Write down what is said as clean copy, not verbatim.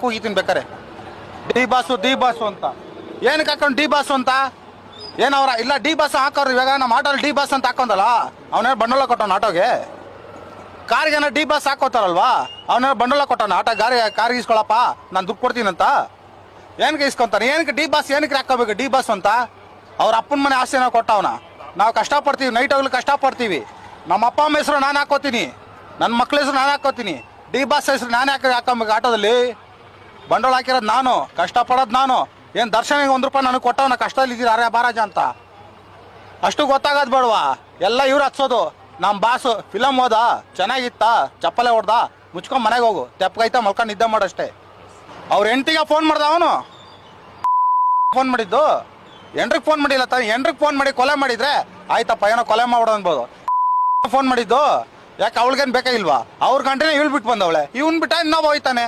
ಹಾಕು ಹೋಗಿತೀನಿ ಬೇಕಾರೆ. D boss ಅಂತ ಏನಕ್ಕೆ ಹಾಕೊಂಡು ಡಿ ಬಾಸು ಅಂತ ಏನವ್ರ ಇಲ್ಲ ಡಿ ಬಾಸ್ ಹಾಕೋರು. ಇವಾಗ ನಮ್ಮ ಆಟೋಲ್ಲಿ ಡಿ ಬಾಸ್ ಅಂತ ಹಾಕೊಂಡಲ್ಲ, ಅವನೇ ಬಂಡವಾಳ ಕೊಟ್ಟವನ ಆಟೋಗೆ. ಕಾರ್ಗೇನ ಡಿ ಬಾಸ್ ಹಾಕೋತಾರಲ್ವಾ, ಅವನೇ ಬಂಡವಾಳ ಕೊಟ್ಟವನ ಆಟೋ ಕಾರಿಗೆ ಇಸ್ಕೊಳಪ್ಪ ನಾನು ದುಡ್ಡು ಕೊಡ್ತೀನಂತ. ಏನಕ್ಕೆ ಇಸ್ಕೊಂತಾನೆ? ಏನಕ್ಕೆ ಡಿ ಬಾಸ್ ಏನಕ್ಕೆ ಹಾಕೋಬೇಕು ಡಿ ಬಾಸ್ ಅಂತ? ಅವ್ರ ಅಪ್ಪನ ಮನೆ ಆಸ್ತಿ ನಾವು ಕೊಟ್ಟವನ. ನಾವು ಕಷ್ಟಪಡ್ತೀವಿ, ನೈಟ್ ಹೋಗ್ಲಿ ಕಷ್ಟಪಡ್ತೀವಿ. ನಮ್ಮ ಅಪ್ಪ ಅಮ್ಮ ಹೆಸರು ನಾನು ಹಾಕೋತೀನಿ, ನನ್ನ ಮಕ್ಳ ಹೆಸರು ನಾನು ಹಾಕೋತೀನಿ. ಡಿ ಬಾಸ್ ಹೆಸರು ನಾನು ಹಾಕೋಬೇಕು ಆಟೋದಲ್ಲಿ? ಬಂಡವಾಳ ಹಾಕಿರೋದು ನಾನು, ಕಷ್ಟಪಡೋದು ನಾನು. ಏನು ದರ್ಶನಿಗೆ 1 ರೂಪಾಯಿ ನನಗೆ ಕೊಟ್ಟವನ ಕಷ್ಟದಲ್ಲಿ ಇದ್ದೀರ ಅರೆ ಬಾರಾಜ ಅಂತ ಅಷ್ಟು ಗೊತ್ತಾಗೋದು ಬೇಡವಾ? ಎಲ್ಲ ಇವ್ರು ಹತ್ಸೋದು. ನಮ್ಮ ಬಾಸು ಫಿಲಮ್ ಹೋದ ಚೆನ್ನಾಗಿತ್ತಾ, ಚಪ್ಪಲೆ ಹೊಡ್ದ, ಮುಚ್ಕೊಂಡು ಮನೆಗೆ ಹೋಗು, ತೆಪ್ಪಗೈತ ಮಲ್ಕೊಂಡು ನಿದ್ದೆ ಮಾಡಷ್ಟೇ. ಅವ್ರ ಹೆಂಡ್ತಿಗೆ ಫೋನ್ ಮಾಡ್ದ ಅವನು, ಫೋನ್ ಮಾಡಿದ್ದು ಎಂಡ್ರಿಗೆ ಫೋನ್ ಮಾಡಿಲ್ಲ ತಾನೆ. ಎಂಡ್ರಿಗೆ ಫೋನ್ ಮಾಡಿ ಕೊಲೆ ಮಾಡಿದ್ರೆ ಆಯ್ತಪ್ಪ, ಏನೋ ಕೊಲೆ ಮಾಡ್ಬಿಡೋ ಅನ್ಬೋದು. ಫೋನ್ ಮಾಡಿದ್ದು ಯಾಕೆ ಅವಳಿಗೇನು ಬೇಕಾಗಿಲ್ವಾ? ಅವ್ರ ಗಂಟೆನೇ ಇವ್ಳು ಬಿಟ್ಟು ಬಂದವಳೆ, ಇವ್ನು ಬಿಟ್ಟ ಇನ್ನೊಬ್ಬ ಹೋಯ್ತಾನೆ.